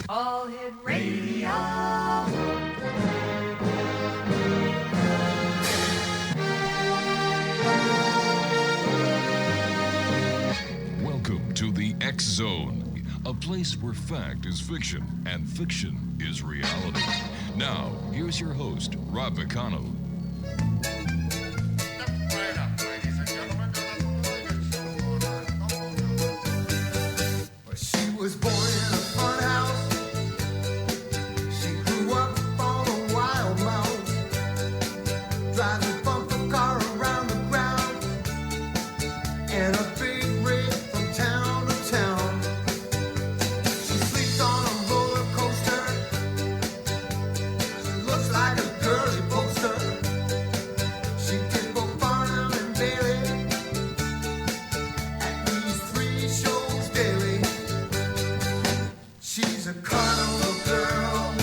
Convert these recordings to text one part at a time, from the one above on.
All Hit Radio. Welcome to the X Zone, a place where fact is fiction and fiction is reality. Now, here's your host, Rob McConnell. She was born in a fun house. She grew up on a wild mouse, driving bumper car around the ground, and a big rig from town to town. She sleeps on a roller coaster. She looks like a girly poster. She did both Barnum and Bailey at these 3 shows daily. She's a carnival girl.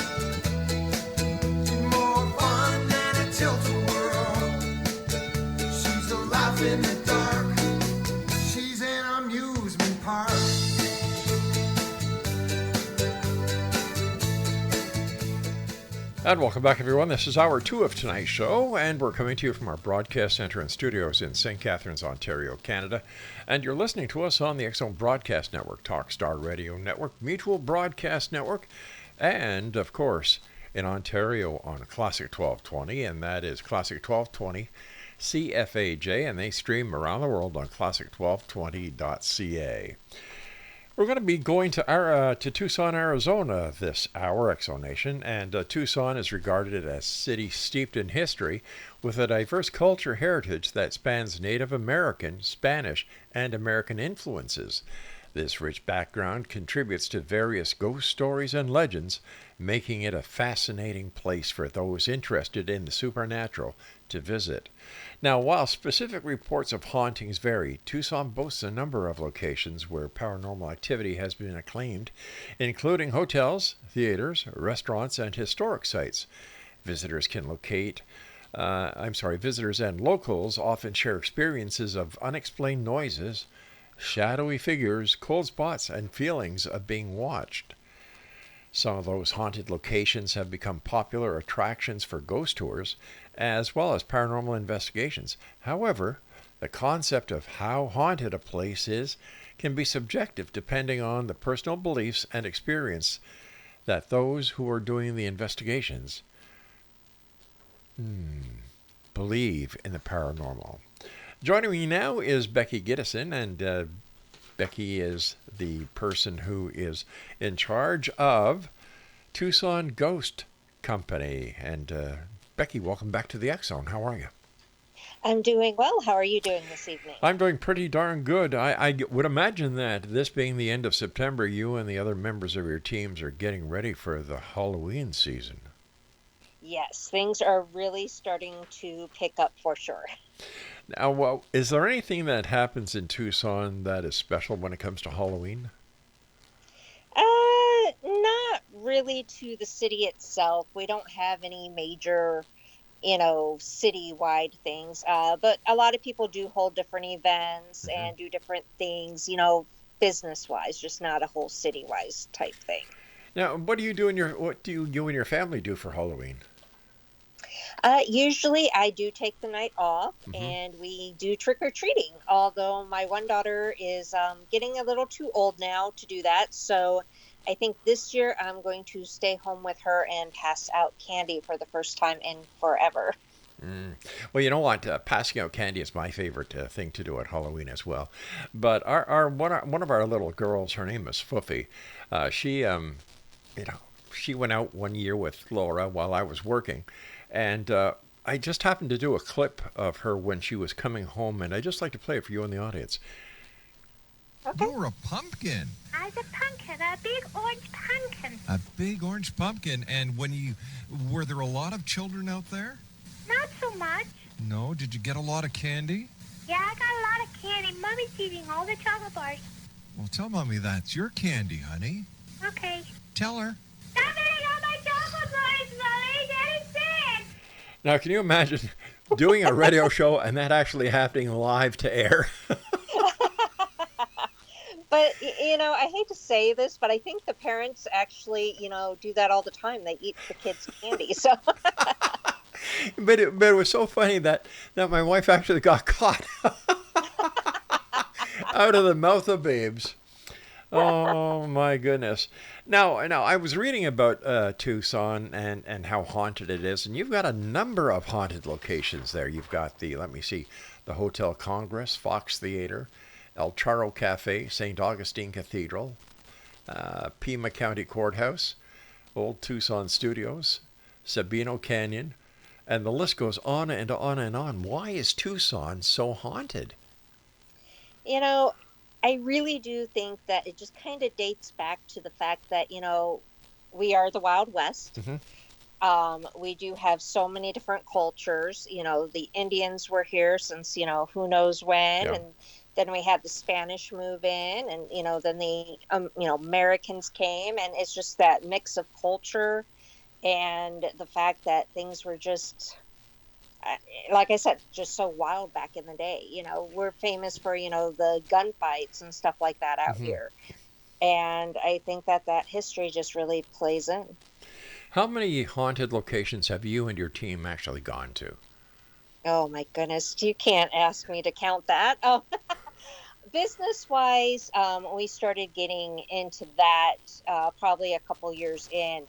She's more fun than a tilt-a-whirl. She's a laugh in the dark. She's an amusement park. And welcome back, everyone. This is hour 2 of tonight's show, and we're coming to you from our broadcast center and studios in St. Catharines, Ontario, Canada. And you're listening to us on the X Zone Broadcast Network, Talkstar Radio Network, Mutual Broadcast Network, and, of course, in Ontario on Classic 1220, and that is Classic 1220 CFAJ, and they stream around the world on classic1220.ca. We're going to be going to Tucson, Arizona this hour, Exonation, and Tucson is regarded as a city steeped in history with a diverse culture heritage that spans Native American, Spanish, and American influences. This rich background contributes to various ghost stories and legends, making it a fascinating place for those interested in the supernatural to visit. Now, while specific reports of hauntings vary, Tucson boasts a number of locations where paranormal activity has been acclaimed, including hotels, theaters, restaurants, and historic sites. Visitors and locals often share experiences of unexplained noises, shadowy figures, cold spots, and feelings of being watched. Some of those haunted locations have become popular attractions for ghost tours, as well as paranormal investigations. However, the concept of how haunted a place is can be subjective depending on the personal beliefs and experience that those who are doing the investigations believe in the paranormal. Joining me now is Becky McKiddy-Gydesen, and Becky is the person who is in charge of Tucson Ghost Company. And Becky, welcome back to the X Zone. How are you? I'm doing well. How are you doing this evening? I'm doing pretty darn good. I would imagine that this being the end of September, you and the other members of your teams are getting ready for the Halloween season. Yes, things are really starting to pick up for sure. Now, well, is there anything that happens in Tucson that is special when it comes to Halloween? Not really to the city itself. We don't have any major, citywide things. But a lot of people do hold different events and do different things, business-wise, just not a whole city-wise type thing. Now, what do you and your family do for Halloween? Usually I do take the night off and we do trick-or-treating, although my one daughter is getting a little too old now to do that. So I think this year I'm going to stay home with her and pass out candy for the first time in forever. Well, you know what? Passing out candy is my favorite thing to do at Halloween as well. But one of our little girls, her name is Foofy. She went out one year with Laura while I was working. And I just happened to do a clip of her when she was coming home, and I'd just like to play it for you in the audience. Okay. You're a pumpkin. I was a pumpkin, a big orange pumpkin. A big orange pumpkin. And were there a lot of children out there? Not so much. No? Did you get a lot of candy? Yeah, I got a lot of candy. Mommy's eating all the chocolate bars. Well, tell Mommy that's your candy, honey. Okay. Tell her. Stop eating all my chocolate bars, Mommy. Daddy's sick. Now, can you imagine doing a radio show and that actually happening live to air? But I hate to say this, but I think the parents actually, do that all the time. They eat the kids' candy. So But it was so funny that my wife actually got caught out of the mouth of babes. Oh my goodness! Now I was reading about Tucson and how haunted it is, and you've got a number of haunted locations there. You've got let me see, the Hotel Congress, Fox Theater, El Charro Cafe, St. Augustine Cathedral, Pima County Courthouse, Old Tucson Studios, Sabino Canyon, and the list goes on and on and on. Why is Tucson so haunted? I really do think that it just kind of dates back to the fact that, we are the Wild West. Mm-hmm. We do have so many different cultures. The Indians were here since, who knows when. Yeah. And then we had the Spanish move in, and, then the, Americans came. And it's just that mix of culture and the fact that things were just, like I said, just so wild back in the day. We're famous for, the gunfights and stuff like that out Mm-hmm. here. And I think that history just really plays in. How many haunted locations have you and your team actually gone to? Oh my goodness, you can't ask me to count that. Oh, business wise, we started getting into that probably a couple years in.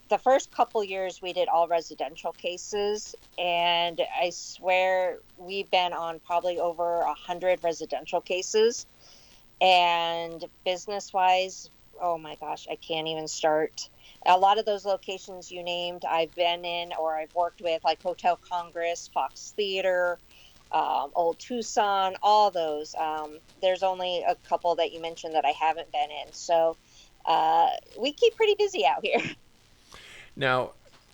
The first couple years we did all residential cases, and I swear we've been on probably over 100 residential cases. And business wise, oh my gosh, I can't even start. A lot of those locations you named, I've been in or I've worked with, like Hotel Congress, Fox Theater, Old Tucson, all those. There's only a couple that you mentioned that I haven't been in. So we keep pretty busy out here. Now,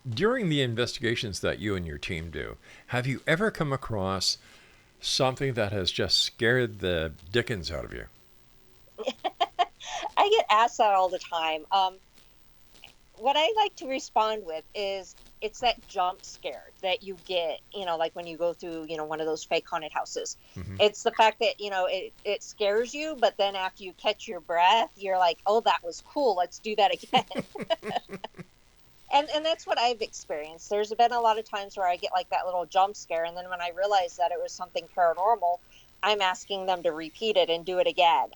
during the investigations that you and your team do, have you ever come across something that has just scared the dickens out of you? I get asked that all the time. What I like to respond with is it's that jump scare that you get, like when you go through, one of those fake haunted houses. Mm-hmm. It's the fact that, it scares you, but then after you catch your breath, you're like, oh, that was cool. Let's do that again. And that's what I've experienced. There's been a lot of times where I get like that little jump scare, and then when I realize that it was something paranormal, I'm asking them to repeat it and do it again.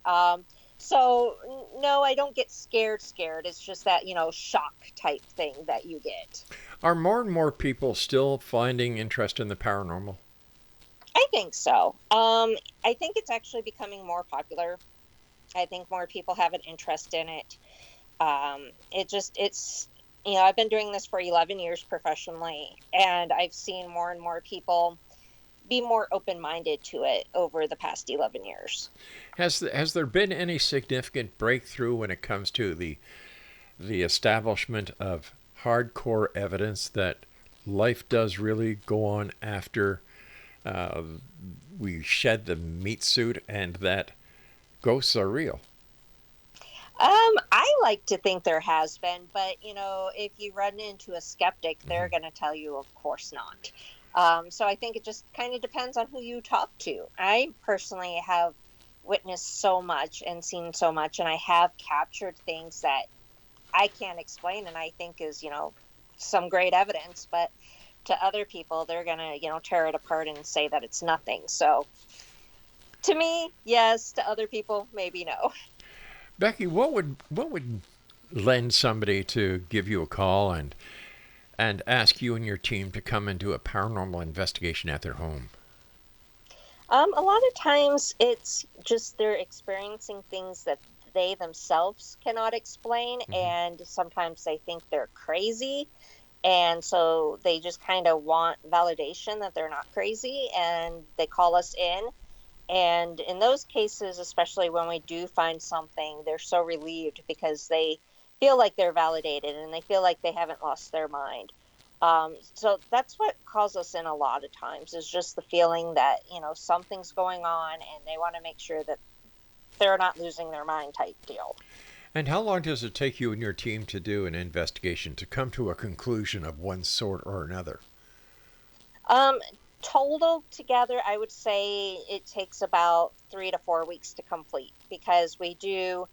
So no, I don't get scared. It's just that, shock type thing that you get. Are more and more people still finding interest in the paranormal? I think so. I think it's actually becoming more popular. I think more people have an interest in it. It's I've been doing this for 11 years professionally, and I've seen more and more people be more open-minded to it over the past 11 years. Has there been any significant breakthrough when it comes to the establishment of hardcore evidence that life does really go on after we shed the meat suit and that ghosts are real? I like to think there has been, but if you run into a skeptic, they're going to tell you, of course not. So I think it just kind of depends on who you talk to. I personally have witnessed so much and seen so much, and I have captured things that I can't explain, and I think is, some great evidence. But to other people, they're going to, tear it apart and say that it's nothing. So to me, yes. To other people, maybe no. Becky, what would lend somebody to give you a call and ask you and your team to come and do a paranormal investigation at their home? A lot of times it's just they're experiencing things that they themselves cannot explain, and sometimes they think they're crazy, and so they just kind of want validation that they're not crazy, and they call us in. And in those cases, especially when we do find something, they're so relieved because they feel like they're validated and they feel like they haven't lost their mind. So that's what calls us in a lot of times, is just the feeling that, something's going on and they want to make sure that they're not losing their mind type deal. And how long does it take you and your team to do an investigation to come to a conclusion of one sort or another? Total together, I would say it takes about 3 to 4 weeks to complete, because we do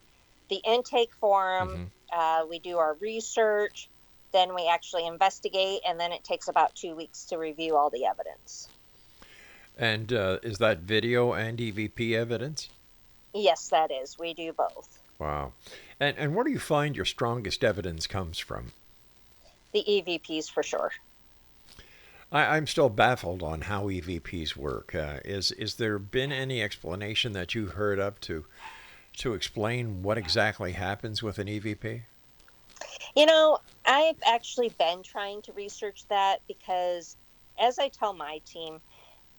the intake form, we do our research, then we actually investigate, and then it takes about 2 weeks to review all the evidence. And is that video and EVP evidence? Yes, that is. We do both. Wow. And where do you find your strongest evidence comes from? The EVPs for sure. I'm still baffled on how EVPs work. Is there been any explanation that you heard of to explain what exactly happens with an EVP? You know, I've actually been trying to research that, because, as I tell my team,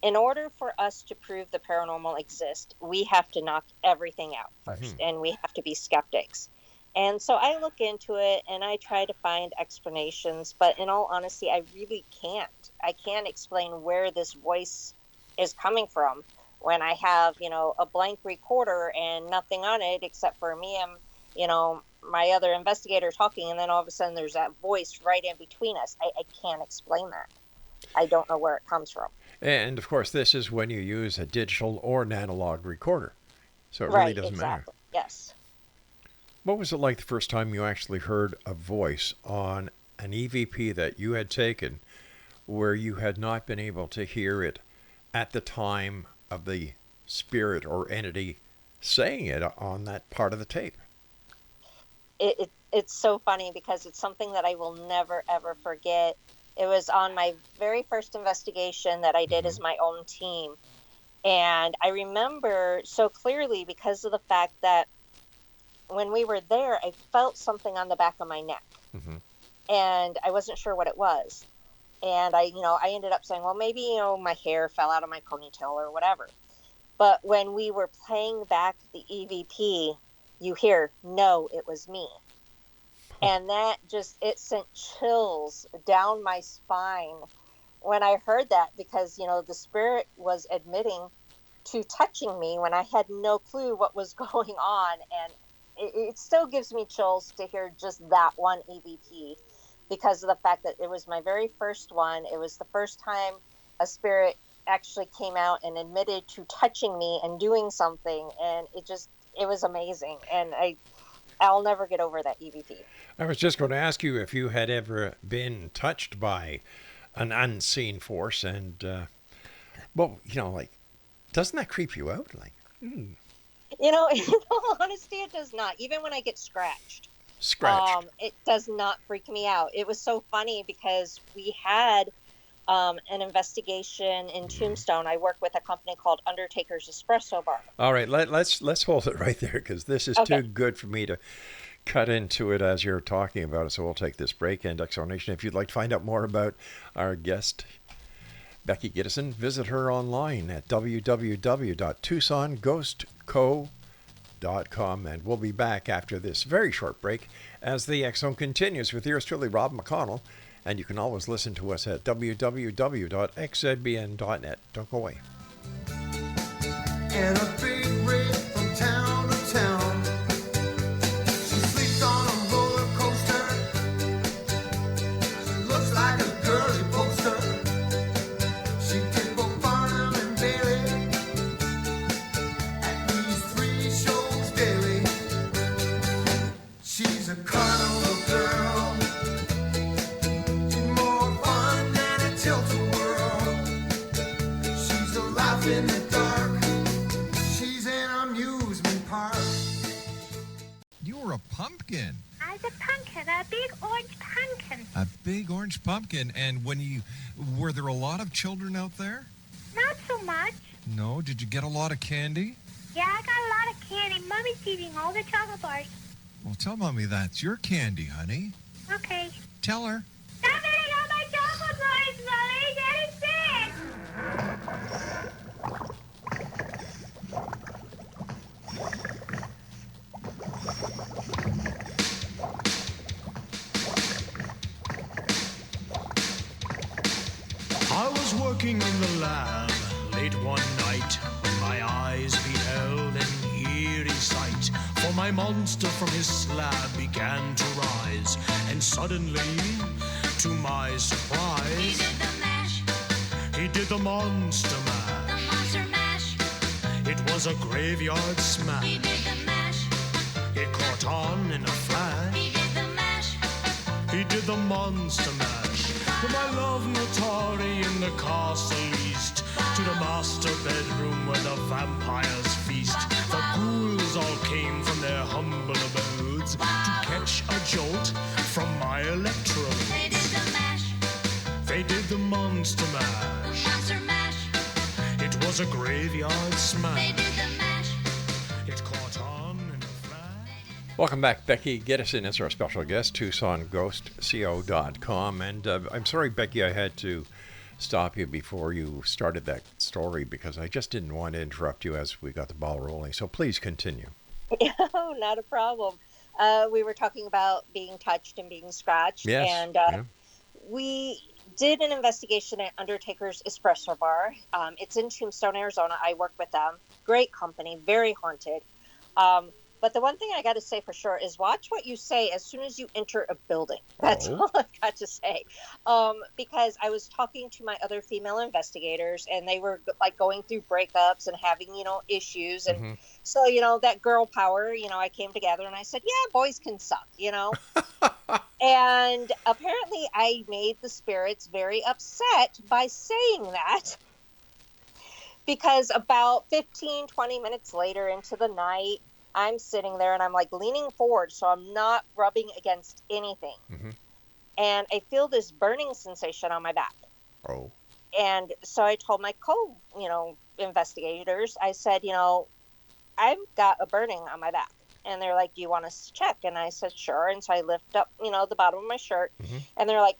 in order for us to prove the paranormal exists, we have to knock everything out first, and we have to be skeptics. And so I look into it and I try to find explanations, but in all honesty, I really can't. I can't explain where this voice is coming from when I have, a blank recorder and nothing on it except for me and, my other investigator talking, and then all of a sudden there's that voice right in between us. I can't explain that. I don't know where it comes from. And of course, this is when you use a digital or an analog recorder. So it really doesn't matter. Yes. What was it like the first time you actually heard a voice on an EVP that you had taken where you had not been able to hear it at the time of the spirit or entity saying it on that part of the tape? It's so funny, because it's something that I will never, ever forget. It was on my very first investigation that I did as my own team. And I remember so clearly because of the fact that when we were there, I felt something on the back of my neck. And I wasn't sure what it was. And I ended up saying, well, maybe, my hair fell out of my ponytail or whatever. But when we were playing back the EVP, you hear, no, it was me. And that it sent chills down my spine when I heard that, because, the spirit was admitting to touching me when I had no clue what was going on. And it still gives me chills to hear just that one EVP, because of the fact that it was my very first one. It was the first time a spirit actually came out and admitted to touching me and doing something. And it was amazing. And I'll never get over that EVP. I was just going to ask you if you had ever been touched by an unseen force, and, doesn't that creep you out? In all honesty, it does not. Even when I get scratched. It does not freak me out. It was so funny because we had an investigation in Tombstone. I work with a company called Undertaker's Espresso Bar. All right, let's hold it right there, because this is too good for me to cut into it as you're talking about it. So we'll take this break. And Exonation, if you'd like to find out more about our guest, Becky Gydesen, visit her online at www.tucsonghostco.com. And we'll be back after this very short break as the X Zone continues with yours truly, Rob McConnell. And you can always listen to us at www.xzbn.net. Don't go away. And a big rig from town to town. She sleeps on a roller coaster. She looks like a girly poster. She did both Barnum and Bailey at these 3 shows daily. She's a carnival girl. She's more fun than a tilt-a-whirl. She's a laugh in the dark. She's an amusement park. You were a pumpkin. I was a pumpkin, a big orange pumpkin. A big orange pumpkin. And were there a lot of children out there? Not so much. No? Did you get a lot of candy? Yeah, I got a lot of candy. Mommy's eating all the chocolate bars. Well, tell Mommy that's your candy, honey. Okay. Tell her. Stop eating all my chocolate bars, Mommy. Daddy's sick. I was working in the lab late one night when my eyes beheld an eerie sight. For my monster from his slab began to rise, and suddenly, to my surprise, He did the mash. he He did the monster mash. The monster mash. It was a graveyard smash. He did the mash. It caught on in a flash. He did the mash. He did the monster mash. From my love Natari in the castle east to the master bedroom where the vampires feast. The ghouls all came from their humble abodes to catch a jolt from my electrode. They did the mash. They did the monster The mash. monster mash. It was a graveyard They smash. did the mash. It caught on in a flash. Welcome back. Becky Gydesen is our special guest, TucsonGhostCo.com. And I'm sorry, Becky, I had to stop you before you started that story because I just didn't want to interrupt you as we got the ball rolling. So please continue. Oh, not a problem. We were talking about being touched and being scratched. Yes. And yeah. we did an investigation at Undertaker's Espresso Bar. It's in Tombstone, Arizona. I work with them. Great company, very haunted. But the one thing I got to say for sure is watch what you say as soon as you enter a building. That's all I've got to say. Because I was talking to my other female investigators and they were like going through breakups and having, issues. And so, that girl power, I came together and I said, yeah, boys can suck, And apparently I made the spirits very upset by saying that. Because about 15, 20 minutes later into the night, I'm sitting there and I'm like leaning forward so I'm not rubbing against anything. And I feel this burning sensation on my back. Oh. And so I told my investigators, I said, I've got a burning on my back. And they're like, do you want us to check? And I said, sure. And so I lift up, the bottom of my shirt. And they're like,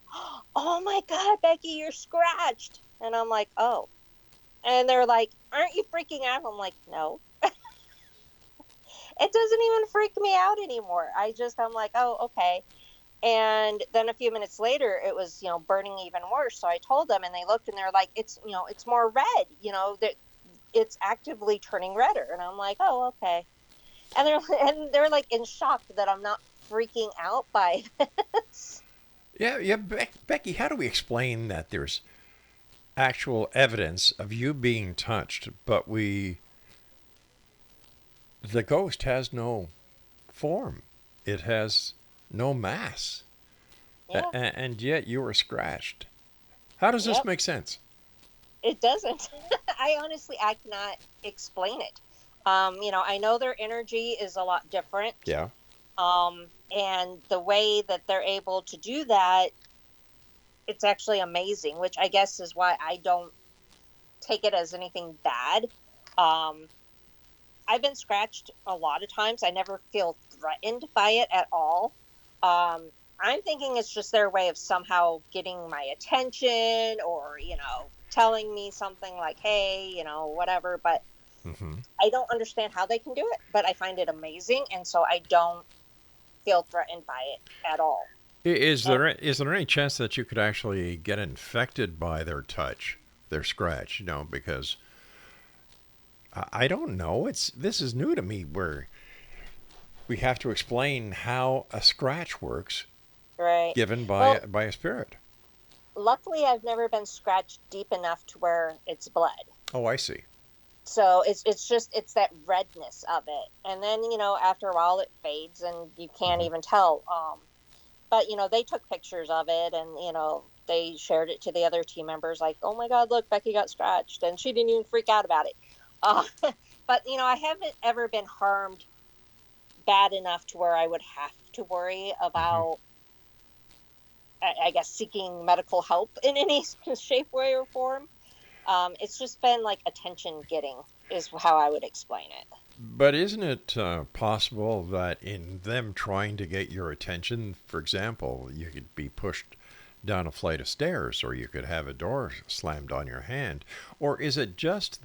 oh my God, Becky, you're scratched. And I'm like, oh. And they're like, aren't you freaking out? I'm like, no. It doesn't even freak me out anymore. I'm like, oh, okay. And then a few minutes later, it was, burning even worse. So I told them and they looked and they're like, it's more red, that it's actively turning redder. And I'm like, oh, okay. And they're like in shock that I'm not freaking out by this. Yeah. Becky, how do we explain that there's actual evidence of you being touched, but the ghost has no form. It has no mass. Yeah. And yet you were scratched. How does this make sense? It doesn't. I cannot explain it. I know their energy is a lot different. Yeah. And the way that they're able to do that, it's actually amazing, which I guess is why I don't take it as anything bad. I've been scratched a lot of times. I never feel threatened by it at all. I'm thinking it's just their way of somehow getting my attention or, telling me something like, hey, whatever. But I don't understand how they can do it, but I find it amazing. And so I don't feel threatened by it at all. Is there any chance that you could actually get infected by their touch, their scratch, because I don't know. This is new to me where we have to explain how a scratch works, right? Given by a spirit. Luckily, I've never been scratched deep enough to where it's bled. Oh, I see. So it's that redness of it, and then after a while it fades and you can't even tell. But they took pictures of it and they shared it to the other team members like, oh my God, look, Becky got scratched, and she didn't even freak out about it. But, I haven't ever been harmed bad enough to where I would have to worry about, I guess, seeking medical help in any shape, way, or form. It's just been like attention getting is how I would explain it. But isn't it possible that in them trying to get your attention, for example, you could be pushed down a flight of stairs or you could have a door slammed on your hand? Or is it just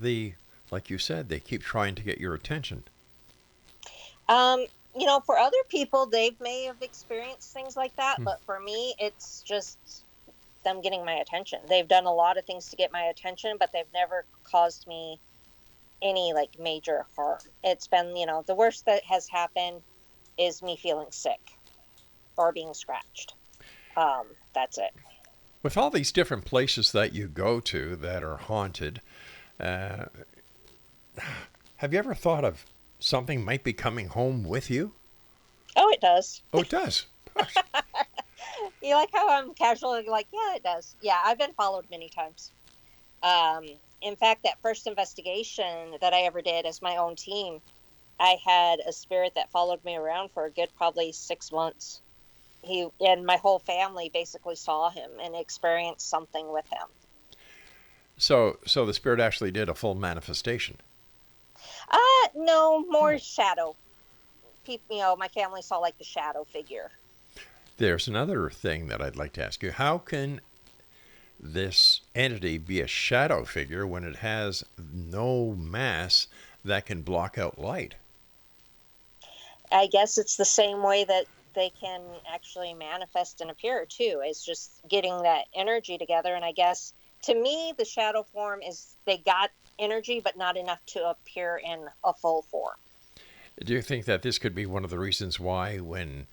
like you said, they keep trying to get your attention? For other people, they may have experienced things like that. But for me, it's just them getting my attention. They've done a lot of things to get my attention, but they've never caused me any major harm. It's been, the worst that has happened is me feeling sick or being scratched. That's it. With all these different places that you go to that are haunted, uh, have you ever thought of something might be coming home with you? Oh, it does. Oh, it does. You like how I'm casually like, yeah, it does. Yeah, I've been followed many times. Um, in fact, that first investigation that I ever did as my own team, I had a spirit that followed me around for a good probably 6 months. He and my whole family basically saw him and experienced something with him. So the spirit actually did a full manifestation. No, more shadow. People, my family saw like the shadow figure. There's another thing that I'd like to ask you. How can this entity be a shadow figure when it has no mass that can block out light? I guess it's the same way that they can actually manifest and appear too. It's just getting that energy together. And I guess to me, the shadow form is they got energy, but not enough to appear in a full form. Do you think that this could be one of the reasons why when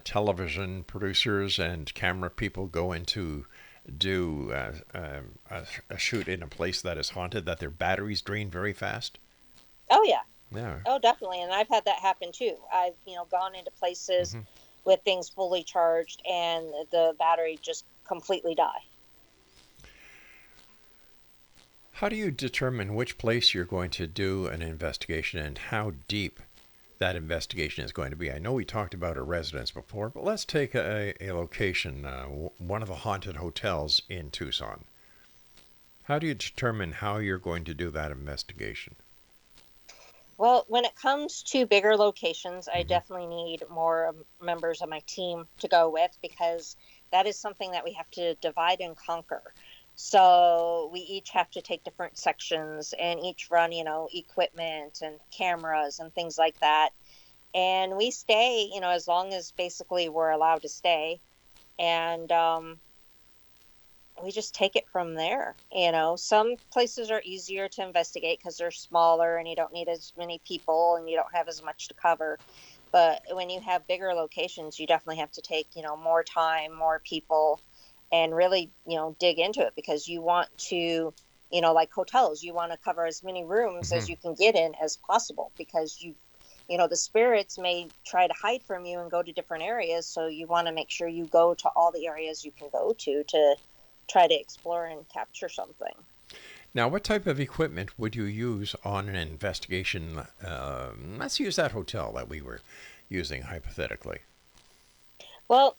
television producers and camera people go into do a shoot in a place that is haunted, that their batteries drain very fast? Oh yeah. Yeah. Oh, definitely. And I've had that happen too. I've, gone into places Mm-hmm. with things fully charged and the battery just completely die. How do you determine which place you're going to do an investigation and how deep that investigation is going to be? I know we talked about a residence before, but let's take a location, one of the haunted hotels in Tucson. How do you determine how you're going to do that investigation? Well, when it comes to bigger locations, I definitely need more members of my team to go with because that is something that we have to divide and conquer. So we each have to take different sections and each run, equipment and cameras and things like that. And we stay, as long as basically we're allowed to stay. And we just take it from there. Some places are easier to investigate because they're smaller and you don't need as many people and you don't have as much to cover. But when you have bigger locations, you definitely have to take, more time, more people, and really, dig into it because you want to, like hotels, you want to cover as many rooms as you can get in as possible because the spirits may try to hide from you and go to different areas. So you want to make sure you go to all the areas you can go to try to explore and capture something. Now, what type of equipment would you use on an investigation? Let's use that hotel that we were using hypothetically. Well,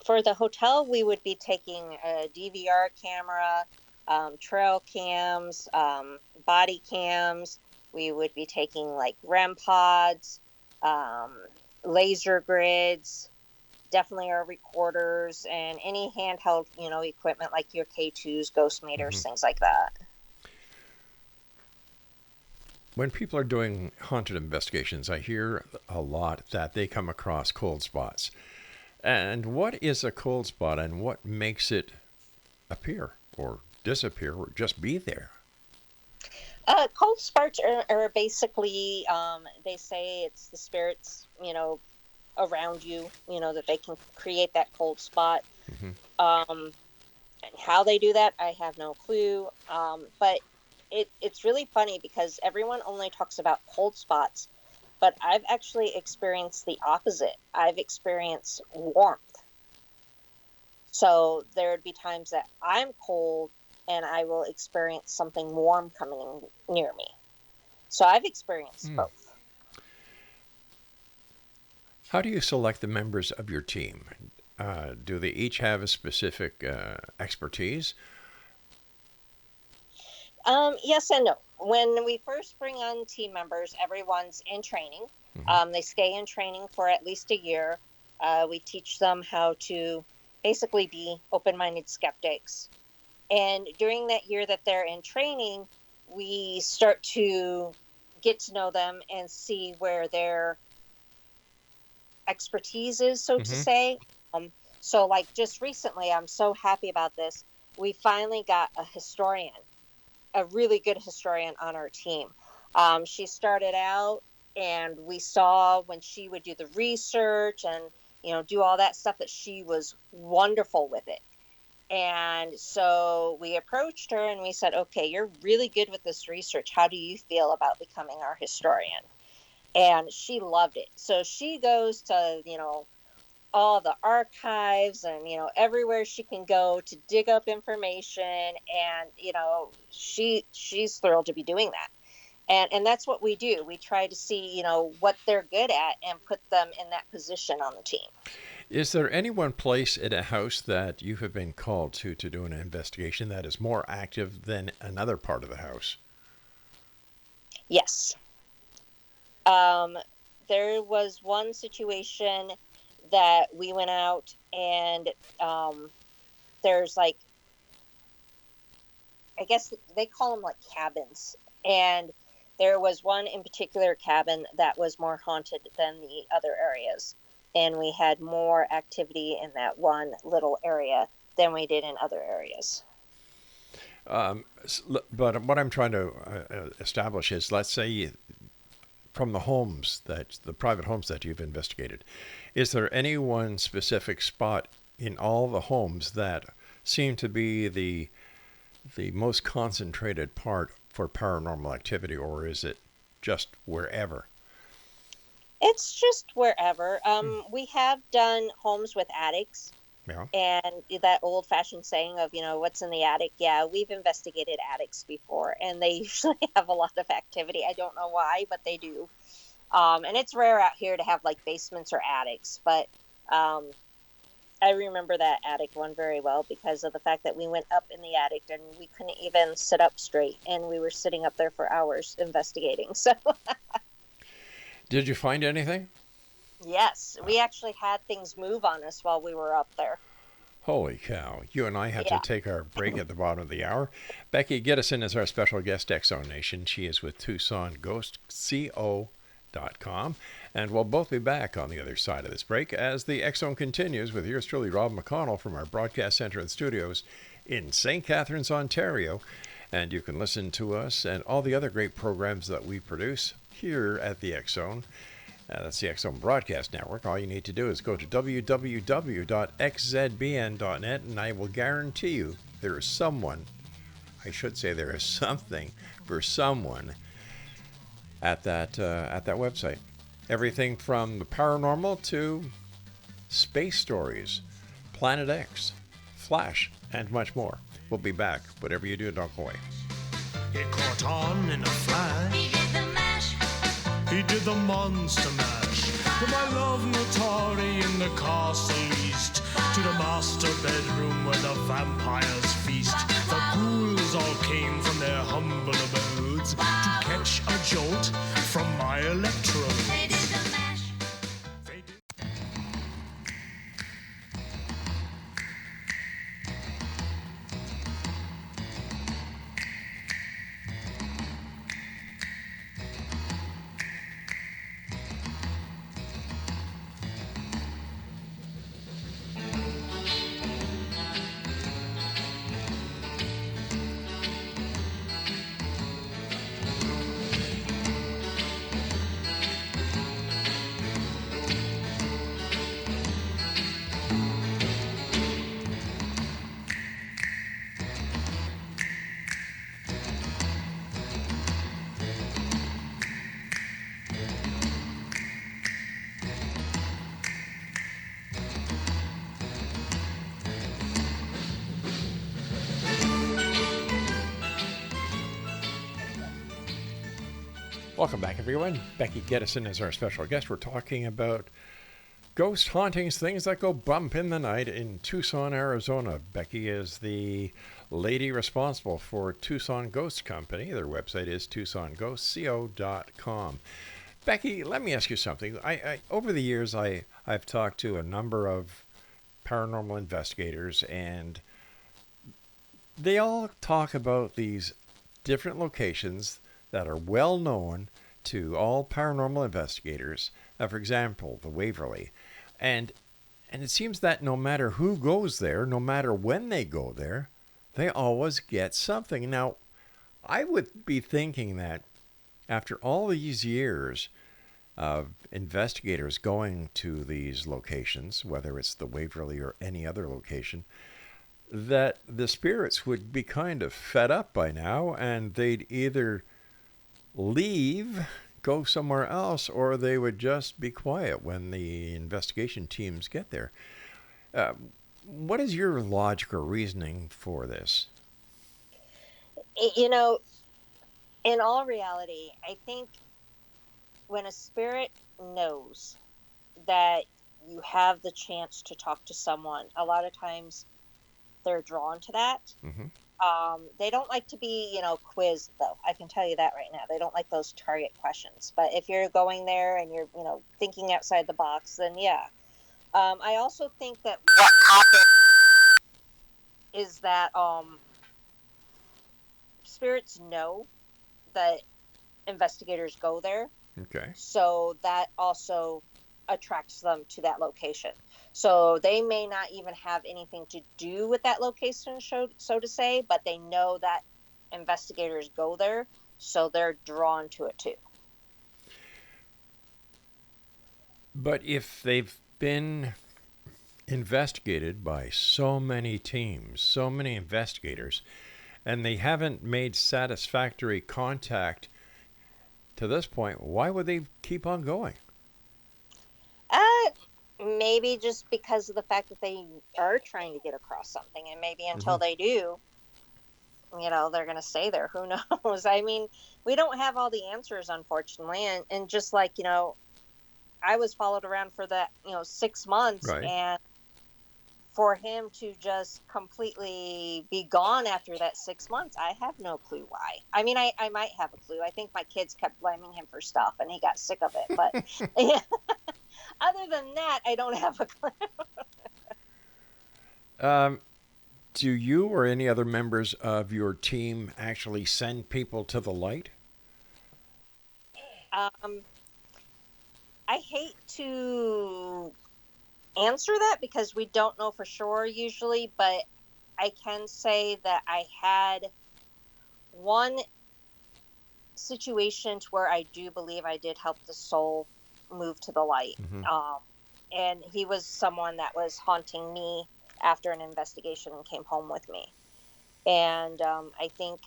for the hotel, we would be taking a DVR camera, trail cams, body cams. We would be taking like REM pods, laser grids, definitely our recorders, and any handheld, equipment like your K2s, ghost meters, things like that. When people are doing haunted investigations, I hear a lot that they come across cold spots. And what is a cold spot and what makes it appear or disappear or just be there? Cold spots are basically, they say it's the spirits, around you, that they can create that cold spot. And how they do that, I have no clue. But it's really funny because everyone only talks about cold spots, but I've actually experienced the opposite. I've experienced warmth. So there'd be times that I'm cold and I will experience something warm coming near me. So I've experienced both. How do you select the members of your team? Do they each have a specific expertise? Yes and no. When we first bring on team members, everyone's in training. They stay in training for at least a year. We teach them how to basically be open-minded skeptics. And during that year that they're in training, we start to get to know them and see where their expertise is, so to say. So like just recently, I'm so happy about this. We finally got a historian, a really good historian on our team. She started out and we saw when she would do the research and, do all that stuff that she was wonderful with it. And so we approached her and we said, okay, you're really good with this research. How do you feel about becoming our historian? And she loved it. So she goes to, all the archives and, everywhere she can go to dig up information. And, she's thrilled to be doing that. And that's what we do. We try to see, what they're good at and put them in that position on the team. Is there any one place in a house that you have been called to do an investigation that is more active than another part of the house? Yes. There was one situation that we went out and there's like, I guess they call them like cabins. And there was one in particular cabin that was more haunted than the other areas. And we had more activity in that one little area than we did in other areas. But what I'm trying to establish is, let's say, from the private homes that you've investigated, is there any one specific spot in all the homes that seem to be the most concentrated part for paranormal activity, or is it just wherever? It's just wherever. We have done homes with attics. Yeah. And that old-fashioned saying of, what's in the attic? Yeah, we've investigated attics before, and they usually have a lot of activity. I don't know why, but they do. And it's rare out here to have like basements or attics, but I remember that attic one very well because of the fact that we went up in the attic and we couldn't even sit up straight, and we were sitting up there for hours investigating. So. Did you find anything? Yes, we actually had things move on us while we were up there. Holy cow. You and I had to take our break at the bottom of the hour. Becky McKiddy-Gydesen is our special guest, X-Zone Nation. She is with Tucson Ghost Co.com. And we'll both be back on the other side of this break as the X-Zone continues with yours truly, Rob McConnell, from our broadcast center and studios in St. Catharines, Ontario. And you can listen to us and all the other great programs that we produce here at the X-Zone. That's the X-Zone Broadcast Network. All you need to do is go to www.xzbn.net, and I will guarantee you there is something for someone at that website. Everything from the paranormal to space stories, Planet X, Flash, and much more. We'll be back. Whatever you do, don't go away. It caught on in a flash. He did the mash. He did the monster mash. From my love Notari in the castle east to the master bedroom where the vampires feast. The ghouls all came from their humble abodes to catch a jolt from my electrode. They did the mash. They did. Welcome back, everyone. Becky McKiddy-Gydesen is our special guest. We're talking about ghost hauntings, things that go bump in the night in Tucson, Arizona. Becky is the lady responsible for Tucson Ghost Company. Their website is tucsongghostco.com. Becky, let me ask you something. I over the years, I've talked to a number of paranormal investigators, and they all talk about these different locations that are well known to all paranormal investigators. For example, the Waverly. And it seems that no matter who goes there, no matter when they go there, they always get something. Now, I would be thinking that after all these years of investigators going to these locations, whether it's the Waverly or any other location, that the spirits would be kind of fed up by now, and they'd either leave, go somewhere else, or they would just be quiet when the investigation teams get there. Uh, what is your logic or reasoning for this? You know, in all reality, I think when a spirit knows that you have the chance to talk to someone, a lot of times they're drawn to that. Mm-hmm. They don't like to be, quizzed, though. I can tell you that right now. They don't like those target questions. But if you're going there and you're, thinking outside the box, then yeah. I also think that what happens is that spirits know that investigators go there. Okay. So that also attracts them to that location. So they may not even have anything to do with that location, so to say, but they know that investigators go there, so they're drawn to it too. But if they've been investigated by so many teams, so many investigators, and they haven't made satisfactory contact to this point, why would they keep on going? Maybe just because of the fact that they are trying to get across something, and maybe until they do, they're going to stay there. Who knows? I mean, we don't have all the answers, unfortunately. And just like, I was followed around for that, 6 months. Right. And for him to just completely be gone after that 6 months, I have no clue why. I mean, I might have a clue. I think my kids kept blaming him for stuff and he got sick of it. But yeah. Other than that, I don't have a clue. Do you or any other members of your team actually send people to the light? I hate to answer that because we don't know for sure usually, but I can say that I had one situation to where I do believe I did help the soul move to the light. Mm-hmm. And he was someone that was haunting me after an investigation and came home with me. And I think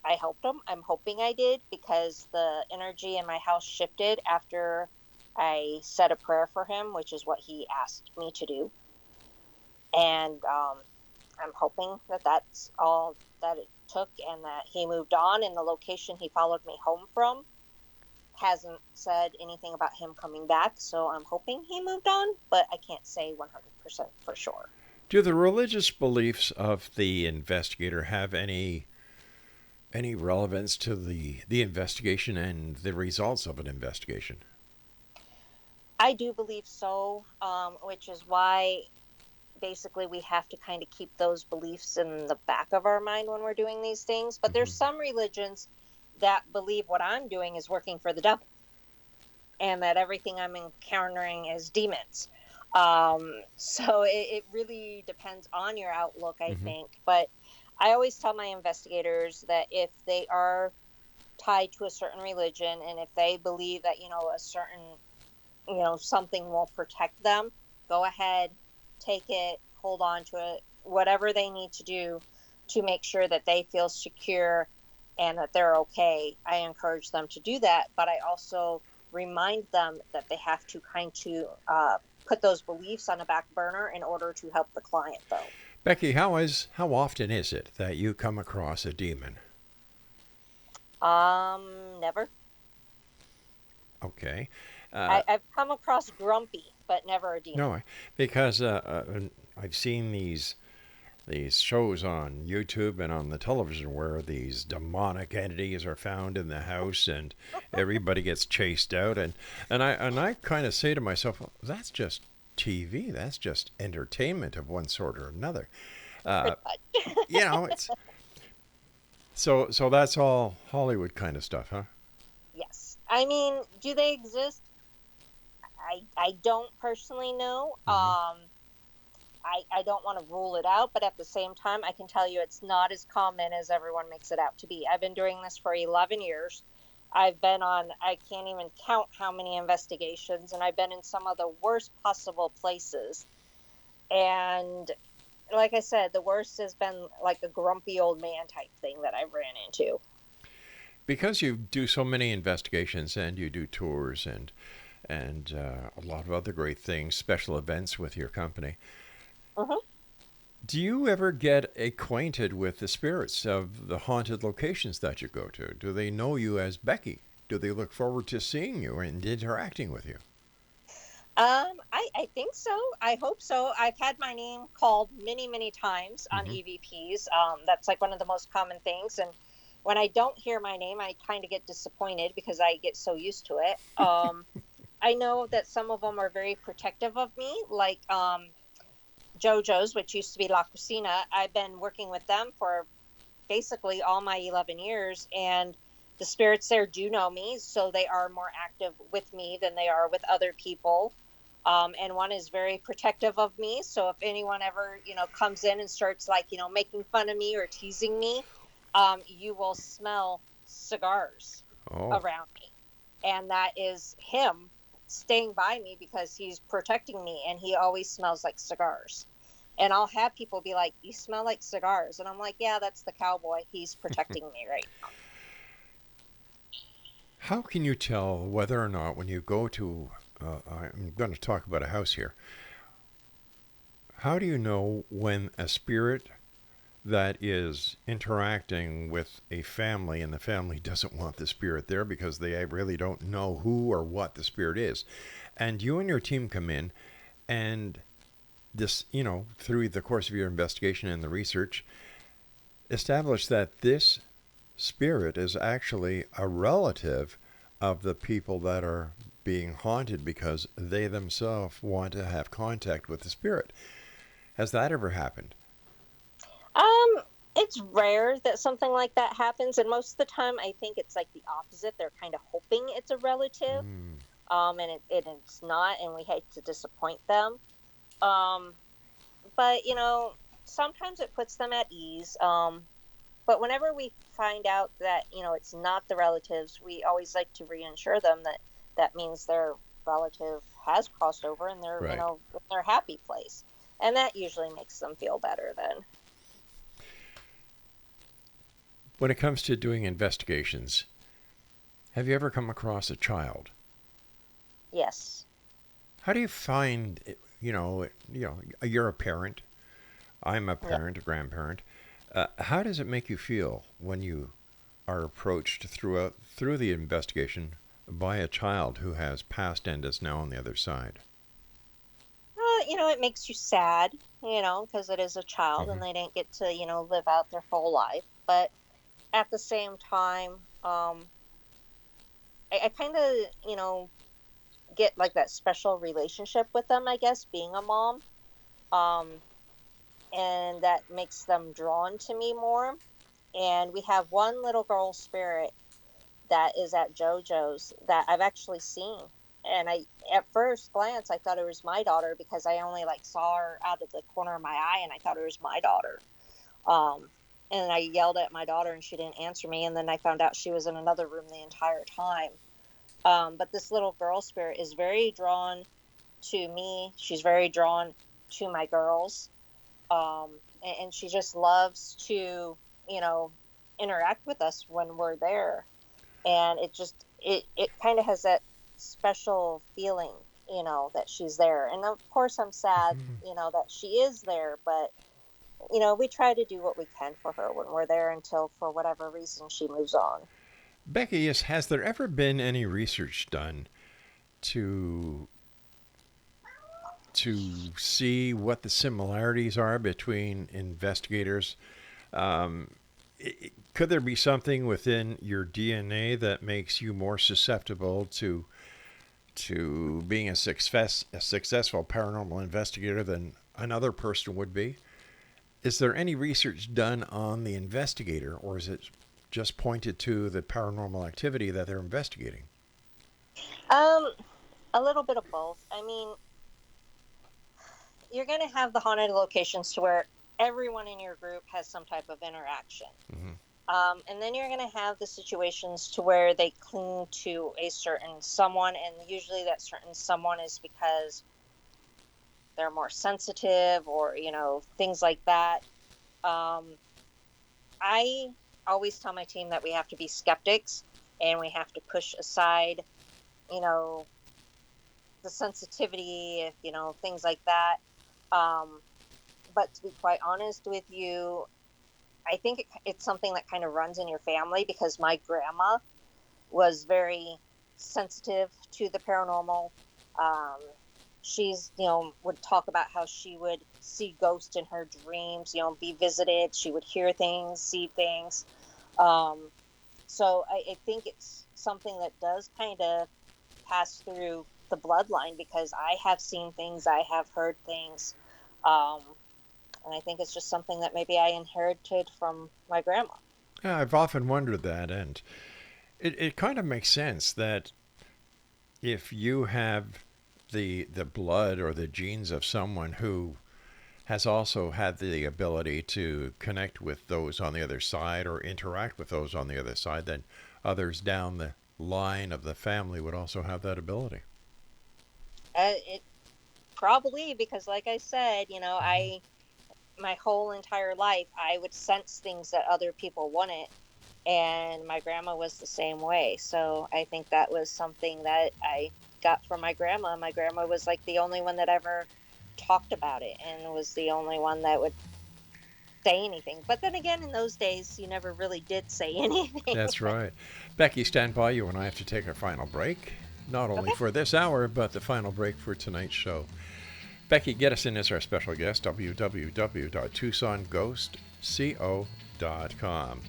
I helped him. I'm hoping I did, because the energy in my house shifted after I said a prayer for him, which is what he asked me to do. And I'm hoping that that's all that it took, and that he moved on, and the location he followed me home from hasn't said anything about him coming back. So I'm hoping he moved on, but I can't say 100% for sure. Do the religious beliefs of the investigator have any relevance to the investigation and the results of an investigation? I do believe so, which is why basically we have to kind of keep those beliefs in the back of our mind when we're doing these things. But there's some religions that believe what I'm doing is working for the devil, and that everything I'm encountering is demons. So it really depends on your outlook, I think. But I always tell my investigators that if they are tied to a certain religion, and if they believe that, a certain, something will protect them, go ahead, take it, hold on to it, whatever they need to do to make sure that they feel secure and that they're okay. I encourage them to do that, but I also remind them that they have to put those beliefs on a back burner in order to help the client, though. Becky, how often is it that you come across a demon? Never. Okay. I've come across grumpy, but never a demon. No, because I've seen these shows on YouTube and on the television where these demonic entities are found in the house and everybody gets chased out, and I kind of say to myself, well, that's just TV, that's just entertainment of one sort or another. It's so that's all Hollywood kind of stuff, huh? Yes. I mean, do they exist? I don't personally know. I don't want to rule it out, but at the same time, I can tell you it's not as common as everyone makes it out to be. I've been doing this for 11 years. I've been on, I can't even count how many investigations, and I've been in some of the worst possible places. And like I said, the worst has been like a grumpy old man type thing that I ran into. Because you do so many investigations and you do tours and a lot of other great things, special events with your company. Hmm. Do you ever get acquainted with the spirits of the haunted locations that you go to? Do they know you as Becky? Do they look forward to seeing you and interacting with you? I think so. I hope so. I've had my name called many, many times on Hmm. EVPs. That's like one of the most common things. And when I don't hear my name, I kind of get disappointed because I get so used to it. I know that some of them are very protective of me, like JoJo's, which used to be La Cocina. I've been working with them for basically all my 11 years, and the spirits there do know me, so they are more active with me than they are with other people. And one is very protective of me, so if anyone ever comes in and starts like making fun of me or teasing me, you will smell cigars Oh, around me, and that is him staying by me because he's protecting me, and he always smells like cigars. And I'll have people be like, "You smell like cigars," and I'm like, "Yeah, that's the cowboy. He's protecting me right now." how can you tell whether or not when you go to, I'm going to talk about a house here, how do you know when a spirit that is interacting with a family and the family doesn't want the spirit there because they really don't know who or what the spirit is? And you and your team come in and this, through the course of your investigation and the research, establish that this spirit is actually a relative of the people that are being haunted because they themselves want to have contact with the spirit. Has that ever happened? Um, it's rare that something like that happens, and most of the time, I think it's like the opposite. They're kind of hoping it's a relative, Mm. and it's not, and we hate to disappoint them. Um, but sometimes it puts them at ease. But whenever we find out that it's not the relatives, we always like to reassure them that that means their relative has crossed over and they're Right. in their happy place, and that usually makes them feel better. Then When it comes to doing investigations, have you ever come across a child? yes. How do you find, you're a parent. I'm a Yeah. parent, a grandparent. How does it make you feel when you are approached through the investigation by a child who has passed and is now on the other side? It makes you sad, because it is a child Hmm. and they didn't get to, live out their full life. But at the same time, I kind of, get like that special relationship with them, I guess, being a mom. Um, and that makes them drawn to me more. And we have one little girl spirit that is at JoJo's that I've actually seen. And at first glance, I thought it was my daughter because I only like saw her out of the corner of my eye, and I thought it was my daughter. Um, and I yelled at my daughter, and she didn't answer me. And then I found out she was in another room the entire time. But this little girl spirit is very drawn to me. She's very drawn to my girls, and she just loves to, you know, interact with us when we're there. And it kind of has that special feeling, that she's there. And of course, I'm sad, that she is there, but we try to do what we can for her when we're there until, for whatever reason, she moves on. Becky, has there ever been any research done to see what the similarities are between investigators? Um, could there be something within your DNA that makes you more susceptible to being a successful paranormal investigator than another person would be? Is there any research done on the investigator, or is it just pointed to the paranormal activity that they're investigating? Um, a little bit of both. I mean, you're going to have the haunted locations to where everyone in your group has some type of interaction. Hmm. And then you're going to have the situations to where they cling to a certain someone, and usually that certain someone is because they're more sensitive or, things like that. I always tell my team that we have to be skeptics and we have to push aside, the sensitivity, things like that. But to be quite honest with you, I think it's something that kind of runs in your family because my grandma was very sensitive to the paranormal. She's, would talk about how she would see ghosts in her dreams, be visited. She would hear things, see things. So I think it's something that does kind of pass through the bloodline because I have seen things, I have heard things. And I think it's just something that maybe I inherited from my grandma. Yeah, I've often wondered that, and it kind of makes sense that if you have the blood or the genes of someone who has also had the ability to connect with those on the other side or interact with those on the other side, then others down the line of the family would also have that ability. It probably, because like I said, my whole entire life, I would sense things that other people wouldn't. And my grandma was the same way. So I think that was something that I got from my grandma. My grandma was like the only one that ever talked about it and was the only one that would say anything. But then again, in those days, you never really did say anything. That's right. Becky, stand by. You and I have to take our final break, not only Okay. for this hour, but the final break for tonight's show. Becky Gedesen is our special guest, www.tucsongghostco.com.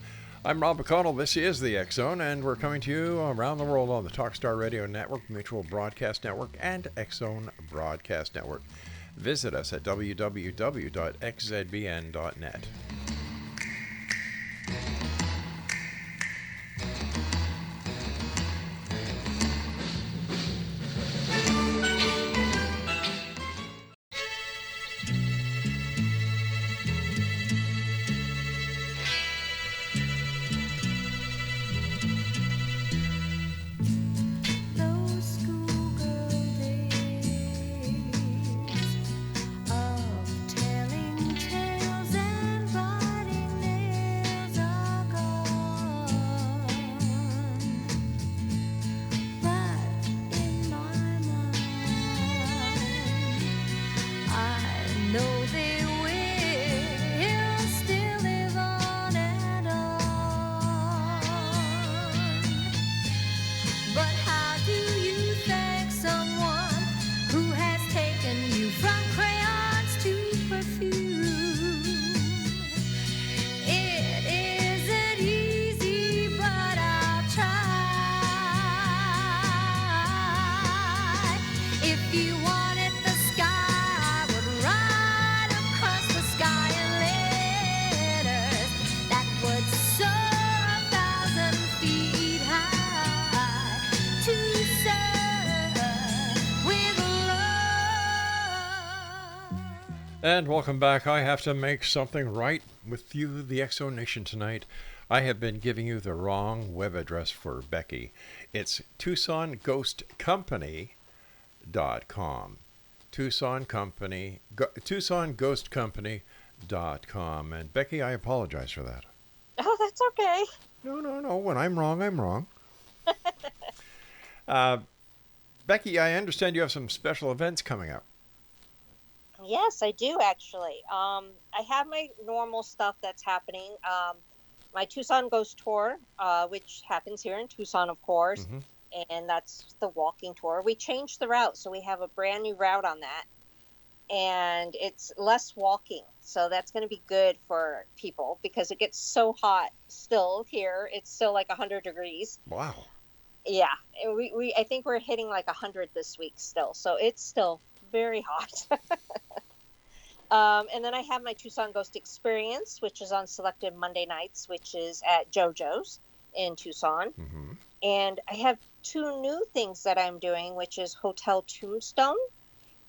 I'm Rob McConnell. This is the X Zone, and we're coming to you around the world on the Talkstar Radio Network, Mutual Broadcast Network, and X Zone Broadcast Network. Visit us at www.xzbn.net. Those schoolgirl days of telling tales and biting nails are gone. But in my mind, I know they will still live on and on. But how do you thank someone who has taken you from crayons to perfume? It isn't easy, but I'll try. If you wanted the sky, I would ride across the sky in letters that would soar 1,000 feet high to serve with love. And welcome back. I have to make something right with you, the X Zone Nation, tonight. I have been giving you the wrong web address for Becky. It's TucsonGhostCompany.com. TucsonGhostCompany.com. And Becky, I apologize for that. Oh, that's okay. No. When I'm wrong, I'm wrong. Becky, I understand you have some special events coming up. Yes, I do actually. I have my normal stuff that's happening. My Tucson Ghost Tour, which happens here in Tucson, of course, and that's the walking tour. We changed the route, so we have a brand new route on that, and it's less walking. So that's going to be good for people because it gets so hot still here. It's still like 100 degrees. Wow. Yeah, and I think we're hitting like 100 this week still, so it's still very hot. And then I have my Tucson Ghost Experience, which is on selected Monday nights, which is at JoJo's in Tucson. Mm-hmm. And I have two new things that I'm doing, which is Hotel Tombstone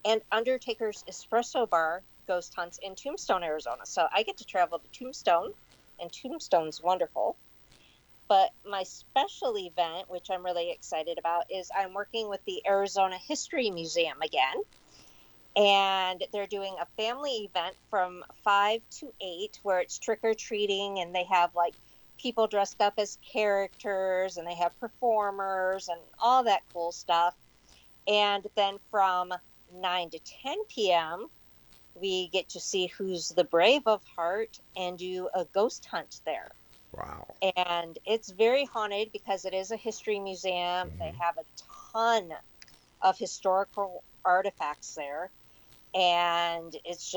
and Undertaker's Espresso Bar Ghost Hunts in Tombstone, Arizona. So I get to travel to Tombstone, and Tombstone's wonderful. But my special event, which I'm really excited about, is I'm working with the Arizona History Museum again. And they're doing a family event from 5 to 8 where it's trick-or-treating, and they have like people dressed up as characters, and they have performers and all that cool stuff. And then from 9 to 10 p.m., we get to see who's the brave of heart and do a ghost hunt there. Wow. And it's very haunted because it is a history museum. They have a ton of historical artifacts there. And it's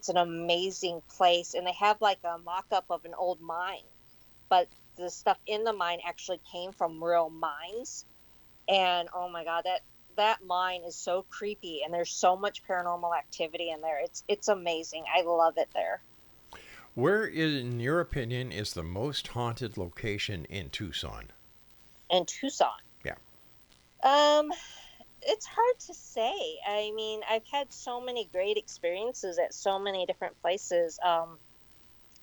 an amazing place. And they have like a mock-up of an old mine, but the stuff in the mine actually came from real mines. And oh my God, that mine is so creepy, and there's so much paranormal activity in there. It's amazing. I love it there. Where, in your opinion, is the most haunted location in Tucson? In Tucson. Yeah. It's hard to say. I mean, I've had so many great experiences at so many different places.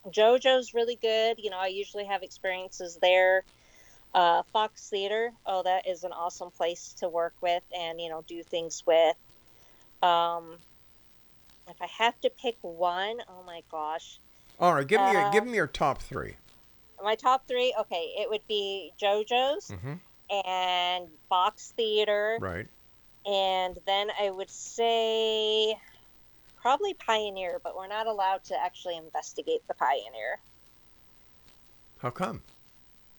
JoJo's really good. You know, I usually have experiences there. Fox Theater, oh, that is an awesome place to work with and, you know, do things with. If I have to pick one, oh my gosh. All right, give me your top three. My top three, okay, it would be JoJo's and Fox Theater. Right. And then I would say probably Pioneer, but we're not allowed to actually investigate the Pioneer. How come?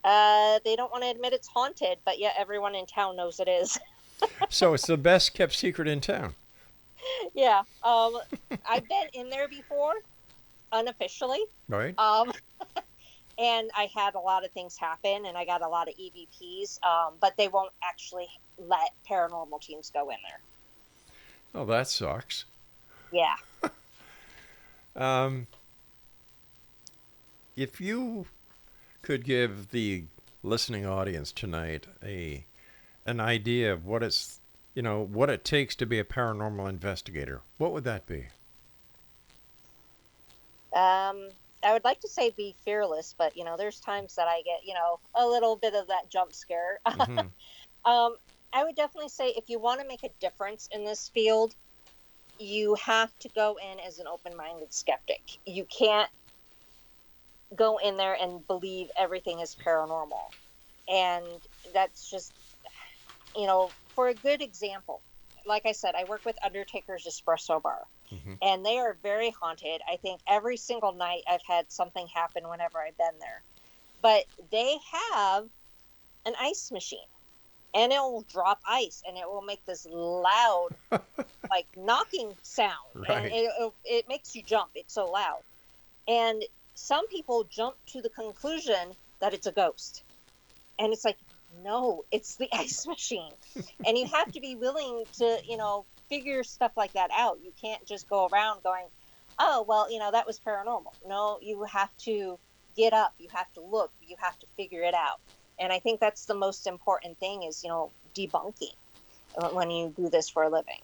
They don't want to admit it's haunted, but yet everyone in town knows it is. So it's the best kept secret in town. Yeah. I've been in there before, unofficially. Right. And I had a lot of things happen, and I got a lot of EVPs, but they won't actually let paranormal teams go in there. Oh, that sucks. Yeah. If you could give the listening audience tonight an idea of what it takes to be a paranormal investigator, what would that be? I would like to say be fearless, but, you know, there's times that I get, you know, a little bit of that jump scare. I would definitely say if you want to make a difference in this field, you have to go in as an open-minded skeptic. You can't go in there and believe everything is paranormal. And that's just, you know, for a good example, like I said, I work with Undertaker's Espresso Bar, and they are very haunted. I think every single night I've had something happen whenever I've been there. But they have an ice machine, and it will drop ice, and it will make this loud, like, knocking sound. Right. And it makes you jump. It's so loud. And some people jump to the conclusion that it's a ghost. And it's like, no, it's the ice machine. And you have to be willing to, you know, figure stuff like that out. You can't just go around going, oh, well, you know, that was paranormal. No, you have to get up. You have to look. You have to figure it out. And I think that's the most important thing is, you know, debunking when you do this for a living.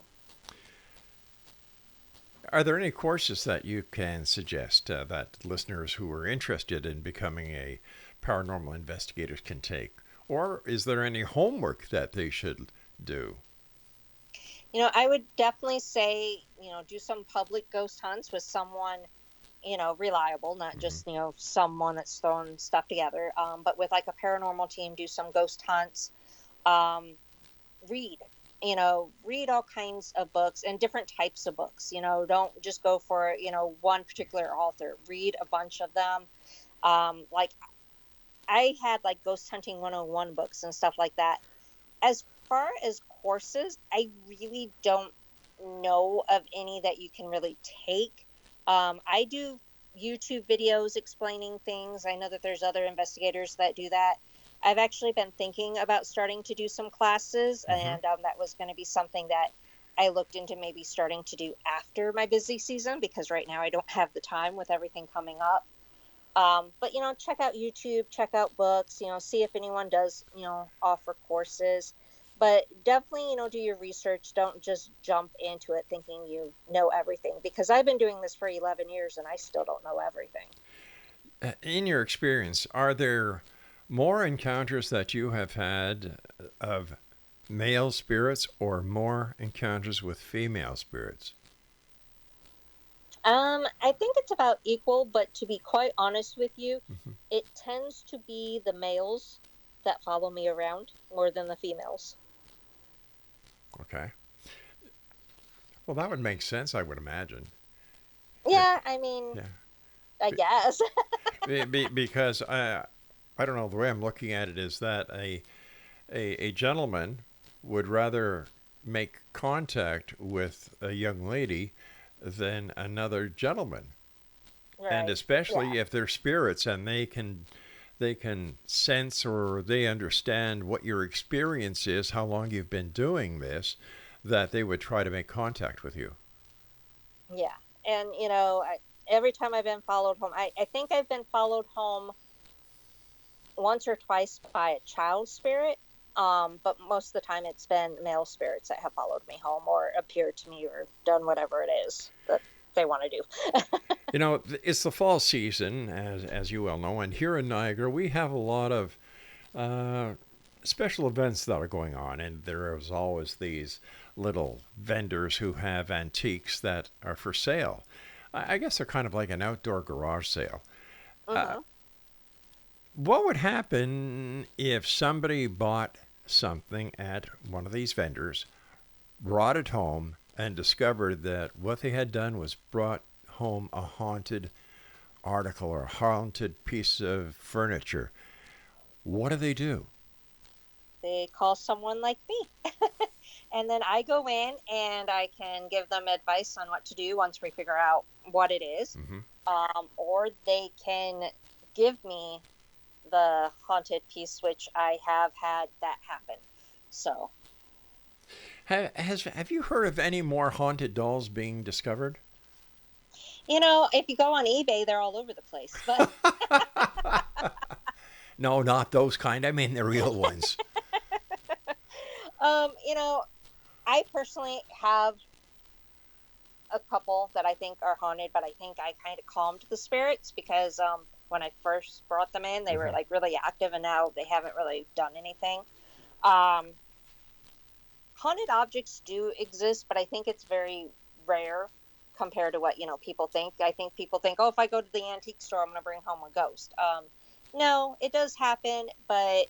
Are there any courses that you can suggest that listeners who are interested in becoming a paranormal investigator can take? Or is there any homework that they should do? You know, I would definitely say, you know, do some public ghost hunts with someone, you know, reliable, not just, you know, someone that's throwing stuff together, but with like a paranormal team, do some ghost hunts, read all kinds of books and different types of books. You know, don't just go for, you know, one particular author. Read a bunch of them. Like I had like Ghost Hunting 101 books and stuff like that. As far as courses, I really don't know of any that you can really take. I do YouTube videos explaining things. I know that there's other investigators that do that. I've actually been thinking about starting to do some classes, and that was going to be something that I looked into maybe starting to do after my busy season, because right now I don't have the time with everything coming up. But, you know, check out YouTube, check out books, you know, see if anyone does, you know, offer courses. But definitely, you know, do your research. Don't just jump into it thinking you know everything, because I've been doing this for 11 years and I still don't know everything. In your experience, are there more encounters that you have had of male spirits or more encounters with female spirits? I think it's about equal, but to be quite honest with you, Hmm. it tends to be the males that follow me around more than the females. Okay. Well, that would make sense, I would imagine. Yeah, I mean, Yeah. I guess. Because I don't know, the way I'm looking at it is that a gentleman would rather make contact with a young lady than another gentleman. And Right. especially Yeah. if they're spirits and they can sense or they understand what your experience is, how long you've been doing this, that they would try to make contact with you. Yeah. And, every time I've been followed home, I think I've been followed home once or twice by a child spirit. But most of the time it's been male spirits that have followed me home or appeared to me or done whatever it is that they want to do. It's the fall season, as you well know, and here in Niagara we have a lot of uh, special events that are going on, and there is always these little vendors who have antiques that are for sale. I guess they're kind of like an outdoor garage sale. Uh, Hmm. what would happen if somebody bought something at one of these vendors, brought it home, and discovered that what they had done was brought home a haunted article or a haunted piece of furniture? What do they do? They call someone like me. And then I go in and I can give them advice on what to do once we figure out what it is. Hmm. Or they can give me the haunted piece, which I have had that happen. So, Have you heard of any more haunted dolls being discovered? if you go on eBay, they're all over the place. But, No, not those kind. I mean the real ones. um, you know, I personally have a couple that I think are haunted, but I think I kind of calmed the spirits because when I first brought them in, they were Hmm. like really active, and now they haven't really done anything. Um, Haunted objects do exist, but I think it's very rare compared to what people think. I think people think, oh, if I go to the antique store, I'm going to bring home a ghost. No, it does happen, but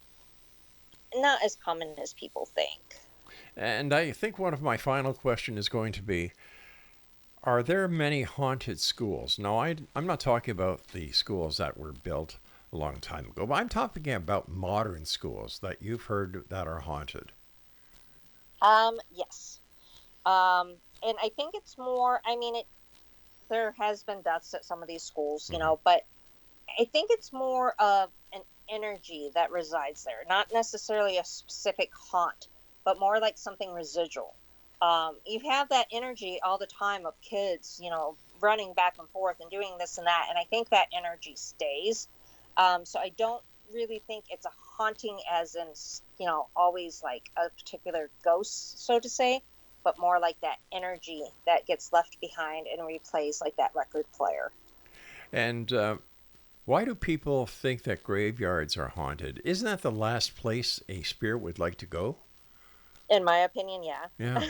not as common as people think. And I think one of my final question is going to be, are there many haunted schools? No, I'm not talking about the schools that were built a long time ago, but I'm talking about modern schools that you've heard that are haunted. Yes. And I think it's more. I mean, there has been deaths at some of these schools, Hmm. but I think it's more of an energy that resides there, not necessarily a specific haunt, but more like something residual. You have that energy all the time of kids, running back and forth and doing this and that, and I think that energy stays. So I don't really think it's a haunting, as in, always like a particular ghost, so to say, but more like that energy that gets left behind and replays like that record player. And why do people think that graveyards are haunted? Isn't that the last place a spirit would like to go? In my opinion, yeah. Yeah.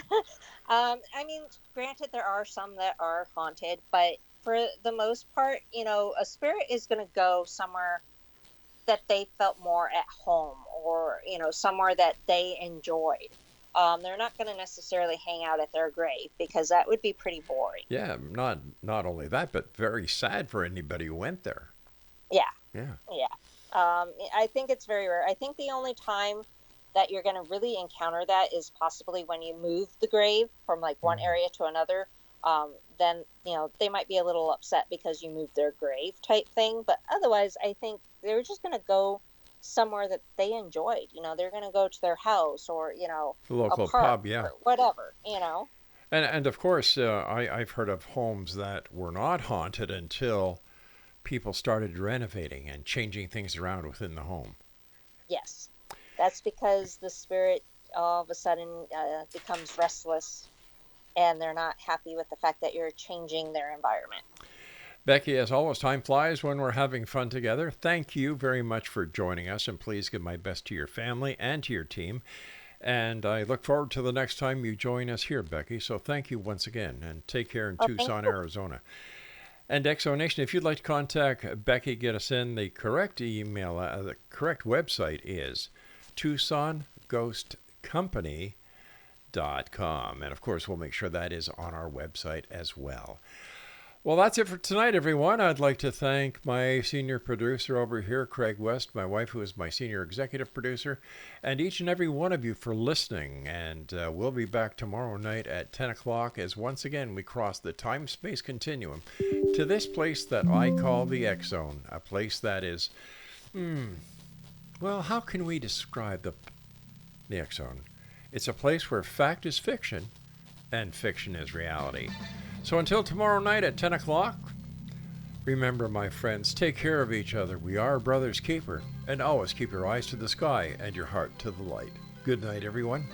I mean, granted, there are some that are haunted, but for the most part, a spirit is going to go somewhere that they felt more at home, or somewhere that they enjoyed. They're not going to necessarily hang out at their grave because that would be pretty boring. Yeah, not only that, but very sad for anybody who went there. Yeah, Yeah. yeah. I think it's very rare. I think the only time that you're going to really encounter that is possibly when you move the grave from like one Mhm. area to another. Then they might be a little upset because you moved their grave type thing. But otherwise, I think they're just going to go somewhere that they enjoyed. They're going to go to their house, or The a local park pub, yeah. or whatever. And of course, I've heard of homes that were not haunted until people started renovating and changing things around within the home. Yes, that's because the spirit all of a sudden becomes restless, and they're not happy with the fact that you're changing their environment. Becky, as always, time flies when we're having fun together. Thank you very much for joining us, and please give my best to your family and to your team. And I look forward to the next time you join us here, Becky. So thank you once again, and take care in Thank Tucson, you. Arizona. And Exonation, if you'd like to contact Becky Gydesen, the correct email, the correct website is TucsonGhostCompany.com. And of course, we'll make sure that is on our website as well. Well, that's it for tonight, everyone. I'd like to thank my senior producer over here, Craig West, my wife, who is my senior executive producer, and each and every one of you for listening. And we'll be back tomorrow night at 10 o'clock as once again we cross the time-space continuum to this place that I call the X Zone, a place that is, well, how can we describe the X Zone? It's a place where fact is fiction and fiction is reality. So until tomorrow night at 10 o'clock, remember, my friends, take care of each other. We are brother's keeper. And always keep your eyes to the sky and your heart to the light. Good night, everyone.